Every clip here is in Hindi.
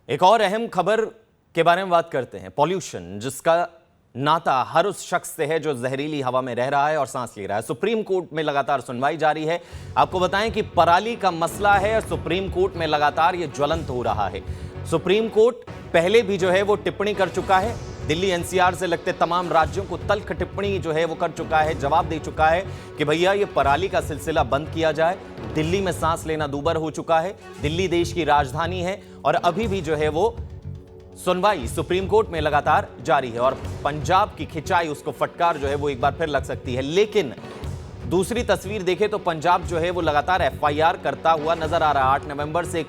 एक और अहम खबर के बारे में बात करते हैं। पॉल्यूशन, जिसका नाता हर उस शख्स से है जो जहरीली हवा में रह रहा है और सांस ले रहा है। सुप्रीम कोर्ट में लगातार सुनवाई जारी है। आपको बताएं कि पराली का मसला है और सुप्रीम कोर्ट में लगातार ये ज्वलंत हो रहा है। सुप्रीम कोर्ट पहले भी जो है वो टिप्पणी कर चुका है। दिल्ली एनसीआर से लगते तमाम राज्यों को तल्ख टिप्पणी जो है वो कर चुका है, जवाब दे चुका है कि भैया ये पराली का सिलसिला बंद किया जाए। दिल्ली में सांस लेना दूभर हो चुका है। दिल्ली देश की राजधानी है और अभी भी जो है वो सुनवाई सुप्रीम कोर्ट में लगातार जारी है और पंजाब की खिंचाई, उसको फटकार जो है वो एक बार फिर लग सकती है। लेकिन दूसरी तस्वीर देखें तो पंजाब जो है वो लगातार एफआईआर करता हुआ नजर आ रहा है। 8 नवंबर से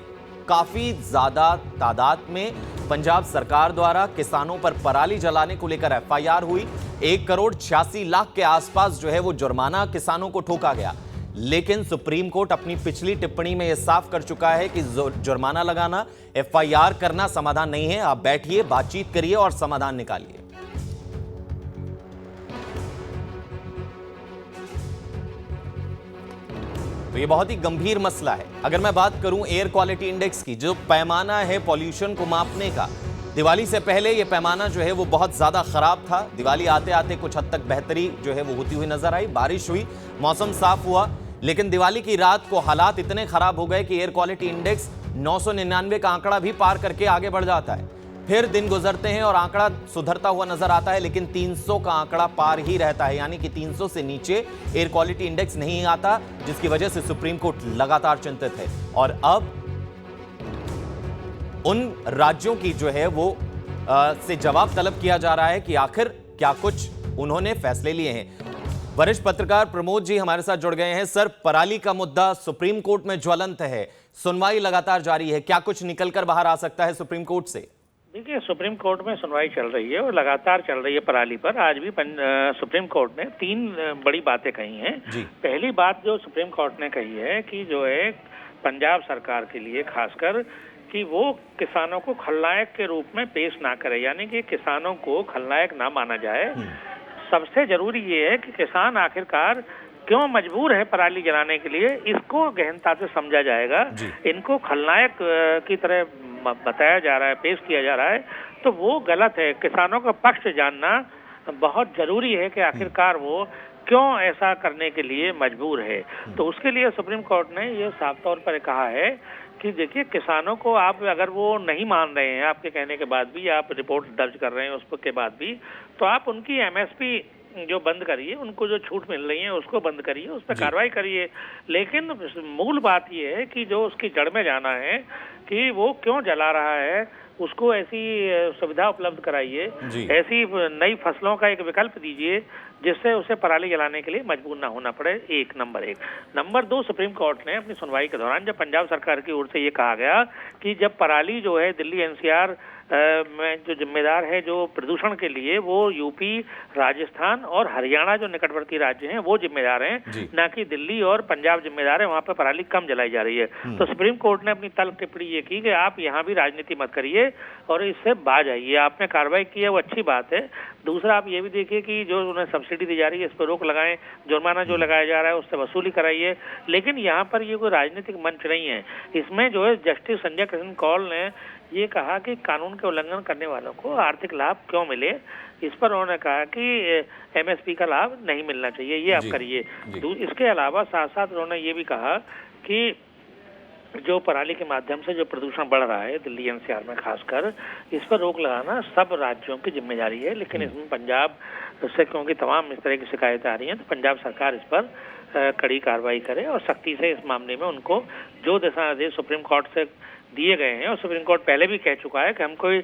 काफी ज्यादा तादाद में पंजाब सरकार द्वारा किसानों पर पराली जलाने को लेकर एफआईआर हुई। 1 करोड़ 86 लाख के आसपास जो है वो जुर्माना किसानों को ठोका गया। लेकिन सुप्रीम कोर्ट अपनी पिछली टिप्पणी में यह साफ कर चुका है कि जुर्माना लगाना, एफआईआर करना समाधान नहीं है। आप बैठिए, बातचीत करिए और समाधान निकालिए। तो ये बहुत ही गंभीर मसला है। अगर मैं बात करूं एयर क्वालिटी इंडेक्स की, जो पैमाना है पॉल्यूशन को मापने का, दिवाली से पहले ये पैमाना जो है वो बहुत ज्यादा खराब था। दिवाली आते आते कुछ हद तक बेहतरी जो है वो होती हुई नजर आई, बारिश हुई, मौसम साफ हुआ। लेकिन दिवाली की रात को हालात इतने खराब हो गए कि एयर क्वालिटी इंडेक्स 999 का आंकड़ा भी पार करके आगे बढ़ जाता है। फिर दिन गुजरते हैं और आंकड़ा सुधरता हुआ नजर आता है, लेकिन 300 का आंकड़ा पार ही रहता है। यानी कि 300 से नीचे एयर क्वालिटी इंडेक्स नहीं आता, जिसकी वजह से सुप्रीम कोर्ट लगातार चिंतित है। और अब उन राज्यों की जो है वो से जवाब तलब किया जा रहा है कि आखिर क्या कुछ उन्होंने फैसले लिए हैं। वरिष्ठ पत्रकार प्रमोद जी हमारे साथ जुड़ गए हैं। सर, पराली का मुद्दा सुप्रीम कोर्ट में ज्वलंत है, सुनवाई लगातार जारी है, क्या कुछ निकलकर बाहर आ सकता है सुप्रीम कोर्ट से? देखिए, सुप्रीम कोर्ट में सुनवाई चल रही है और लगातार चल रही है पराली पर। आज भी सुप्रीम कोर्ट ने 3 बड़ी बातें कही हैं। पहली बात जो सुप्रीम कोर्ट ने कही है कि जो है पंजाब सरकार के लिए खासकर कि वो किसानों को खलनायक के रूप में पेश ना करे, यानी कि किसानों को खलनायक ना माना जाए। सबसे जरूरी ये है कि किसान आखिरकार क्यों मजबूर है पराली जलाने के लिए, इसको गहनता से समझा जाएगा। इनको खलनायक की तरह बताया जा रहा है, पेश किया जा रहा है, तो वो गलत है। किसानों का पक्ष जानना बहुत जरूरी है कि आखिरकार वो क्यों ऐसा करने के लिए मजबूर है। तो उसके लिए सुप्रीम कोर्ट ने ये साफ तौर पर कहा है कि देखिए, किसानों को आप अगर वो नहीं मान रहे हैं, आपके कहने के बाद भी, आप रिपोर्ट दर्ज कर रहे हैं उसके बाद भी, तो आप उनकी एमएसपी जो बंद करिए, उनको जो छूट मिल रही है उसको बंद करिए, उस पर कार्रवाई करिए। लेकिन मूल बात ये है कि जो उसकी जड़ में जाना है कि वो क्यों जला रहा है, उसको ऐसी सुविधा उपलब्ध कराइए, ऐसी नई फसलों का एक विकल्प दीजिए जिससे उसे पराली जलाने के लिए मजबूर ना होना पड़े। नंबर 1। नंबर 2, सुप्रीम कोर्ट ने अपनी सुनवाई के दौरान जब पंजाब सरकार की ओर से ये कहा गया कि जब पराली जो है दिल्ली एनसीआर में जो जिम्मेदार है जो प्रदूषण के लिए, वो यूपी, राजस्थान और हरियाणा जो निकटवर्ती राज्य हैं वो जिम्मेदार हैं, ना कि दिल्ली और पंजाब जिम्मेदार है। वहां पर पराली कम जलाई जा रही है। तो सुप्रीम कोर्ट ने अपनी तल्ख टिप्पणी ये की कि आप यहाँ भी राजनीति मत करिए और इससे बाज आइए। आपने कार्रवाई की है वो अच्छी बात है। दूसरा, आप ये भी देखिए कि जो उन्हें सब्सिडी दी जा रही है इस पर रोक लगाएं, जुर्माना जो लगाया जा रहा है उससे वसूली कराइए। लेकिन यहाँ पर ये कोई राजनीतिक मंच नहीं है। इसमें जो है जस्टिस संजय किशन कौल ने ये कहा कि कानून के उल्लंघन करने वालों को आर्थिक लाभ क्यों मिले, इस पर उन्होंने कहा कि एमएसपी का लाभ नहीं मिलना चाहिए, ये आप करिए। इसके अलावा साथ साथ उन्होंने ये भी कहा कि जो पराली के माध्यम से जो प्रदूषण बढ़ रहा है दिल्ली एनसीआर में खासकर, इस पर रोक लगाना सब राज्यों की जिम्मेदारी है। लेकिन इसमें पंजाब से क्योंकि तमाम इस तरह की शिकायतें आ रही हैं, तो पंजाब सरकार इस पर कड़ी कार्रवाई करे और सख्ती से इस मामले में उनको जो दिशा निर्देश सुप्रीम कोर्ट से दिए गए हैं, और सुप्रीम कोर्ट पहले भी कह चुका है कि हम कोई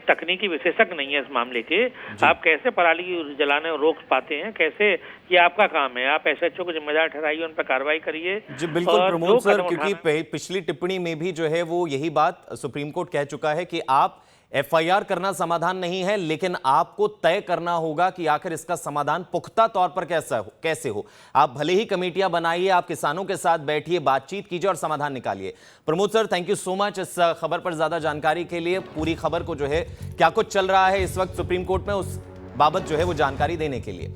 तकनीकी विशेषज्ञ नहीं है इस मामले के। आप कैसे पराली जलाने रोक पाते हैं, कैसे, ये आपका काम है। आप एसएचओ को जिम्मेदार ठहराइए, उन पर कार्रवाई करिए। जी बिल्कुल प्रमोद सर, क्योंकि पिछली टिप्पणी में भी जो है वो यही बात सुप्रीम कोर्ट कह चुका है कि आप एफआईआर करना समाधान नहीं है, लेकिन आपको तय करना होगा कि आखिर इसका समाधान पुख्ता तौर पर कैसे हो। आप भले ही कमेटियां बनाइए, आप किसानों के साथ बैठिए, बातचीत कीजिए और समाधान निकालिए। Pramod sir, thank you so much इस खबर पर ज्यादा जानकारी के लिए। पूरी खबर को जो है क्या कुछ चल रहा है इस वक्त सुप्रीम कोर्ट में, उस बाबत जो है वो जानकारी देने के लिए।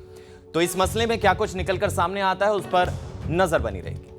तो इस मसले में क्या कुछ निकलकर सामने आता है उस पर नजर बनी रहेगी।